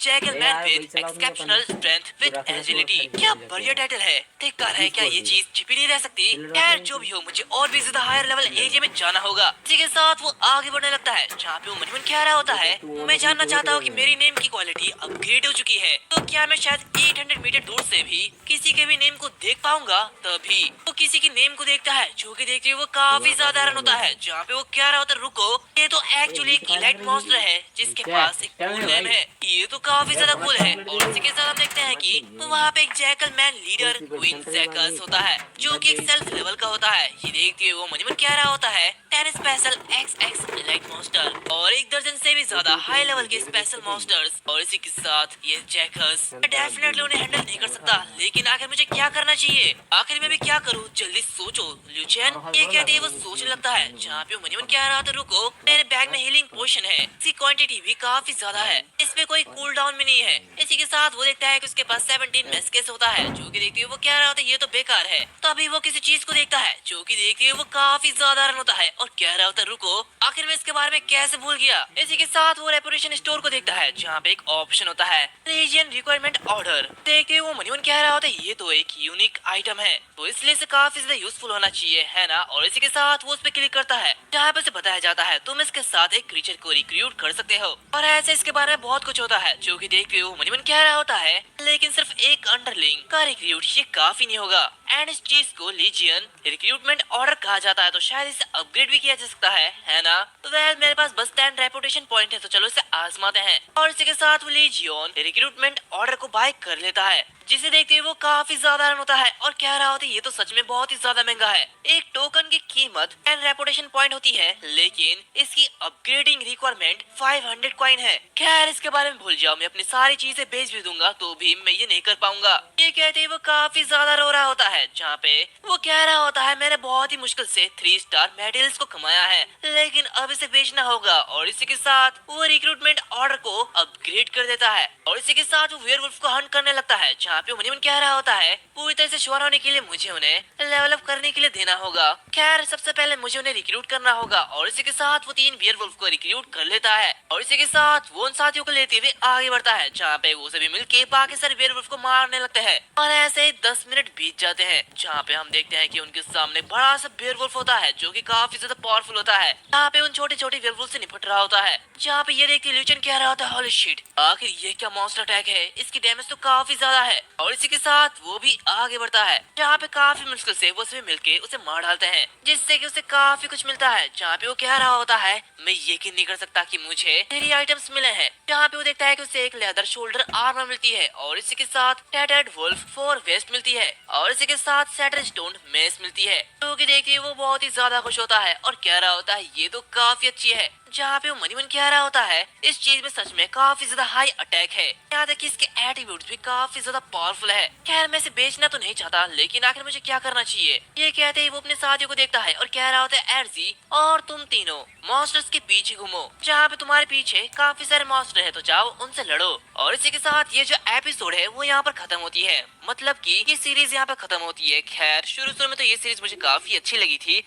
jackal man with exceptional strength with agility, क्या बढ़िया टाइटल है। देखता है क्या ये चीज छिपी नहीं रह सकती? खैर जो भी हो, मुझे और भी ज्यादा हायर लेवल एरिया में जाना होगा। इसी के साथ वो आगे बढ़ने लगता है, जहाँ पे वो मन मन कह रहा होता है मैं जानना चाहता हूँ कि मेरी नेम की क्वालिटी अपग्रेड हो चुकी है, तो क्या मैं शायद 800 मीटर दूर से भी किसी के भी नेम को देख पाऊंगा? तभी वो किसी की नेम को देखता है, जो कि देखते हुए वो काफी ज्यादा हैरान होता है, जहाँ पे वो कह रहा होता है रुको, ये तो एक्चुअली एक इलाइट मॉन्स्टर है जिसके पास एक कूल नेम है। ये तो काफी ज्यादा कूल है। और इसी के साथ हम देखते हैं कि वहाँ पे एक jackal man leader queen Jacques होता है, जो कि एक सेल्फ लेवल का होता है। ये देखते हुए वो मन मन कह रहा होता है 10 स्पेशल XX इलाइट मॉन्स्टर और 1 दर्जन से भी ज्यादा हाई लेवल के स्पेशल मॉन्स्टर्स। और इसी के साथ ये जैकस डेफिनेटली उन्हें हैंडल नहीं कर सकता, लेकिन आखिर मुझे क्या करना चाहिए? आखिर मैं भी क्या करूँ? जल्दी सोचो लियू चैन, ये कहते ही वो सोचने लगता है, जहाँ पे मन मन कह रहा था रुको, मेरे बैग में हीलिंग पोशन है, इसकी क्वांटिटी भी काफी ज्यादा है, इसमें कोई कूल डाउन भी नहीं है। इसी के साथ वो देखता है कि उसके पास 17 मेस्केस होता है, जो कि देखते हुए वो कह रहा होता है ये तो बेकार है। तो अभी वो किसी चीज को देखता है, जो कि देखते हुए वो काफी ज्यादा हैरान होता है और कह रहा होता है रुको, आखिर मैं इसके बारे में कैसे भूल गया? इसी के साथ वो रेपुटेशन स्टोर को देखता है, जहाँ पे एक ऑप्शन होता है रीजन रिक्वायरमेंट ऑर्डर। देखते हुए वो मनीमन कह रहा होता है ये तो एक यूनिक आइटम है, तो इसलिए इसे काफी ज्यादा यूजफुल होना चाहिए, है ना? और इसी के साथ वो उस पर क्लिक करता है, जहाँ पे उसे बताया जाता है तुम इसके साथ एक क्रीचर को रिक्रूट कर सकते हो। और ऐसे इसके बारे में बहुत कुछ होता है, जो कि देखते हुए मनीमन कह रहा होता है लेकिन सिर्फ एक अंडरलिंग का रिक्रूट ये काफी नहीं होगा, एंड इस चीज को लीजियन रिक्रूटमेंट ऑर्डर कहा जाता है, तो शायद इसे अपग्रेड भी किया जा सकता है ना? तो वेल मेरे पास बस 10 रेपुटेशन पॉइंट है, तो चलो इसे आजमाते हैं। और इसी के साथ वो लीजियन रिक्रूटमेंट ऑर्डर को बाय कर लेता है, जिसे देखते हुए वो काफी ज्यादा हैरान होता है और कह रहा होता है ये तो सच में बहुत ही ज्यादा महंगा है। एक टोकन की कीमत 10 रेपुटेशन पॉइंट होती है, लेकिन इसकी अपग्रेडिंग रिक्वायरमेंट 500 कॉइन है। खैर इसके बारे में भूल जाओ, मैं अपनी सारी चीजें बेच भी दूंगा तो भी मैं ये नहीं कर पाऊंगा। ये कहते ही वो काफी ज्यादा रो रहा होता है, जहाँ पे वो कह रहा होता है मैंने बहुत ही मुश्किल से 3 स्टार मेडल्स को कमाया है, लेकिन अब इसे बेचना होगा। और इसी के साथ वो रिक्रूटमेंट ऑर्डर को अपग्रेड कर देता है और इसी के साथ वो वेयरवुल्फ को हंट करने लगता है, जहाँ पे मनीमन कह रहा होता है पूरी तरह से श्योर होने के लिए मुझे उन्हें लेवल अप करने के लिए देना होगा। खैर सबसे पहले मुझे उन्हें रिक्रूट करना होगा। और इसी के साथ वो 3 वेयरवुल्फ को रिक्रूट कर लेता है और इसी के साथ वो उन साथियों को लेते हुए आगे बढ़ता है, जहाँ पे वो सभी मिलके बाकी सारे वेयरवुल्फ को मारने लगते हैं। और ऐसे ही 10 मिनट बीत जाते हैं, जहाँ पे हम देखते हैं कि उनके सामने बड़ा सा वेयरवुल्फ होता है, जो कि काफी ज्यादा पावरफुल होता है, जहाँ पे उन छोटे छोटे वेयरवुल्फ से निपट रहा होता है। जहाँ पे ये देखते ल्यूचन कह रहा होता है होली शिट, आखिर ये क्या मॉन्स्टर अटैक है, इसकी डैमेज तो काफी ज्यादा है। और इसी के साथ वो भी आगे बढ़ता है, जहाँ पे काफी मुश्किल से वो सभी मिलके उसे मार डालते हैं, जिससे कि उसे काफी कुछ मिलता है। जहाँ पे वो कह रहा होता है मैं यकीन नहीं कर सकता कि मुझे तेरी आइटम्स मिले हैं। जहाँ पे वो देखता है कि उसे एक लेदर शोल्डर आर्मर मिलती है और इसी के साथ टैटर्ड वुल्फ 4 वेस्ट मिलती है और इसी के साथ सैटर्न स्टोन मेस मिलती है, जो कि देखिए वो बहुत ही ज्यादा खुश होता है और कह रहा होता है ये तो काफी अच्छी है। जहाँ पे वो मनीमन कह रहा होता है इस चीज में सच में काफी ज्यादा हाई अटैक है, यहाँ तक कि इसके एट्रीब्यूट्स भी काफी ज्यादा पावरफुल है। खैर मैं इसे बेचना तो नहीं चाहता, लेकिन आखिर मुझे क्या करना चाहिए? ये कहते ही वो अपने साथियों को देखता है और कह रहा होता है एर्जी और तुम तीनों मॉन्स्टर्स के पीछे घूमो, जहाँ पे तुम्हारे पीछे काफी सारे मॉन्स्टर है, तो जाओ उनसे लड़ो। और इसी के साथ ये जो एपिसोड है वो यहाँ पर खत्म होती है, मतलब कि ये सीरीज यहाँ पर खत्म होती है। खैर शुरू में तो ये सीरीज मुझे काफी अच्छी लगी थी,